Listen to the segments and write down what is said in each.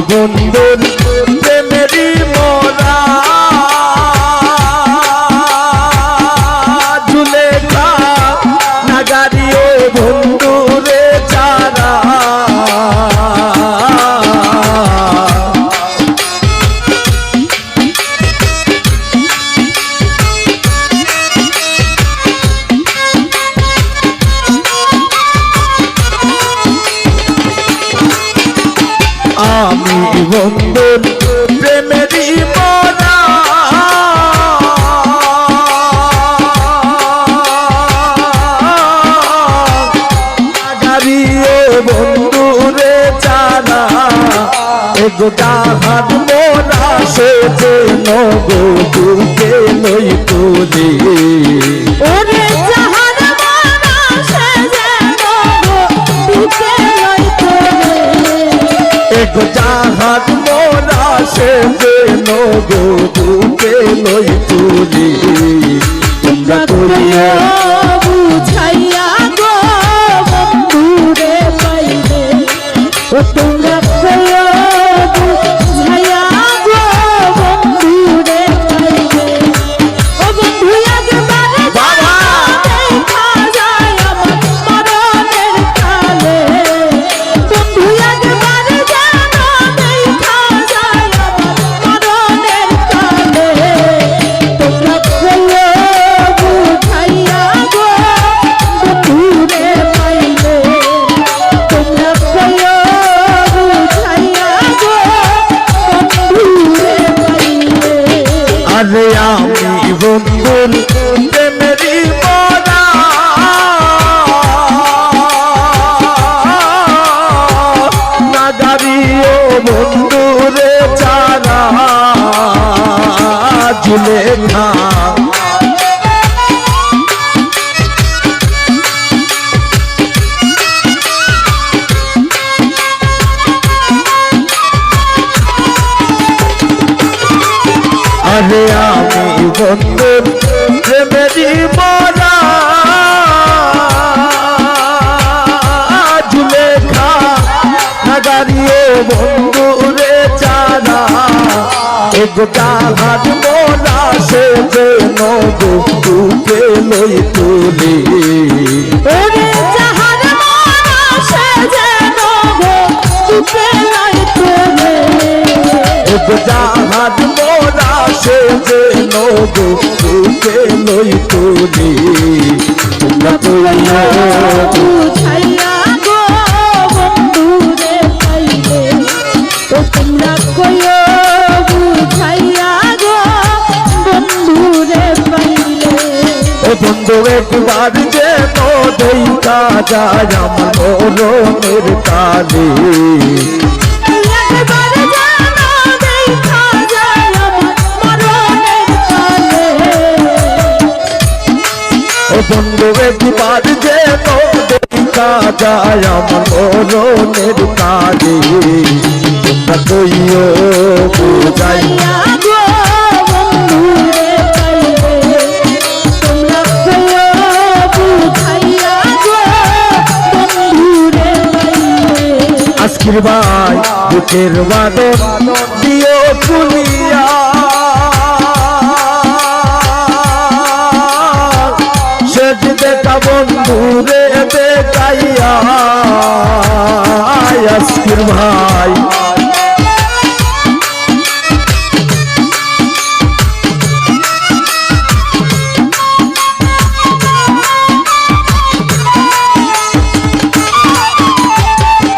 বন্ধুর প্রেমেরই মোরা জুলেখা নাগারি ও বন্ধুরে যারা আমি বন্ধুর প্রেমেরই মোরা নাগারি ও বন্ধুরে যারা এগো জাহাজ মোরা সে যেন গো বুকে লই তুলি ওরে জাহাজ মোরা সে যেন গো বুকে লই তুলি এগো জাহাজ মোরা সে যেন গো বুকে লই তুলি তোমরা করিয়া বুঝাইয়া গো বন্ধুরে পাইলে ও তোমরা কইও বুঝাইয়া গো বন্ধুরে পাইলে ও বন্ধু একবার দেখা যায় আমার মরণের কালে বন্ধু একবার যেন দেখা যায় আমার মরণের কালে তোমরা কইও বুঝাইয়া গো বন্ধুরে পাইলে তোমরা কইও বুঝাইয়া গো বন্ধুরে পাইলে আরে আমি বন্ধুর প্রেমেরই মোরা নাগারি ও বন্ধুরে যারা জুলেখা আরে আমি বন্ধুর প্রেমেরই মোরা জুলেখা নাগারি ও বন্ধুরে যারা এগো জাহাজ মোরা সে যেন গো বুকে লই তুলি ওরে জাহাজ মোরা সে যেন গো বুকে লই তুলি এগো জাহাজ মোরা সে যেন গো বুকে লই তুলি তোমরা কইও বুঝাইয়া গো বন্ধুরে পাইলে ও তোমরা কইও বুঝাইয়া গো বন্ধুরে পাইলে ও বন্ধু একবার যেন দেখা যায় আমার মরণের কালে একবার যেন দেখা যায় আমার মরণের কালে ও বন্ধু একবার যেন দেখা যায় আমার মরণের কালে তোমরা কইও বুঝাইয়া গো বন্ধুরে পাইলে তোমরা কইও বুঝাইয়া গো বন্ধুরে পাইলে আজকের ভাই বুকের বাদন দিও খুলিয়া সেজ দেখা বন্ধুরে দেখাইয়া আজকের ভাই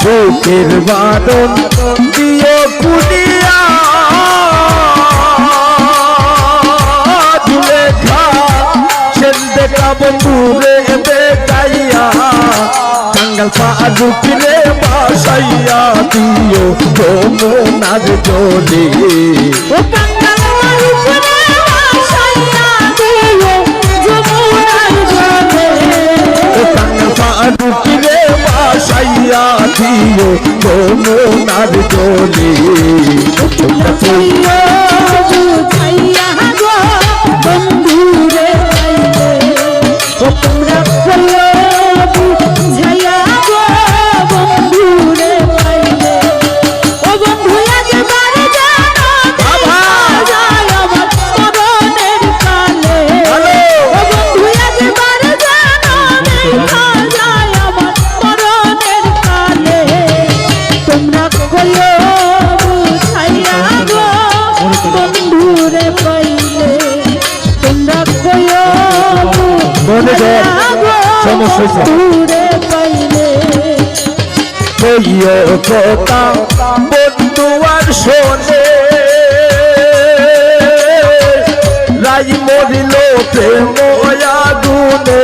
বুকের বাদন দিও খুলিয়া জুলেখা সেজ দেখা বন্ধুরে দেখাইয়া কাঙ্গাল পাড়ুকিরে বাসাইয়া দিও যমুনার জলে ও কাঙ্গাল পাড়ুকিরে বাসাইয়া দিও যমুনার জলে ও কাঙ্গাল পাড়ুকিরে বাসাইয়া দিও যমুনার জলে তোমরা কইও বুঝাইয়া গো বন্ধুরে পাইলে ও তোমরা কইও বুঝাইয়া গো বন্ধুরে পাইলে ও বন্ধু বন্ধুরে পাইলে কইও কথা বন্ধু আর শোনে রাই মরিল প্রেম আগুনে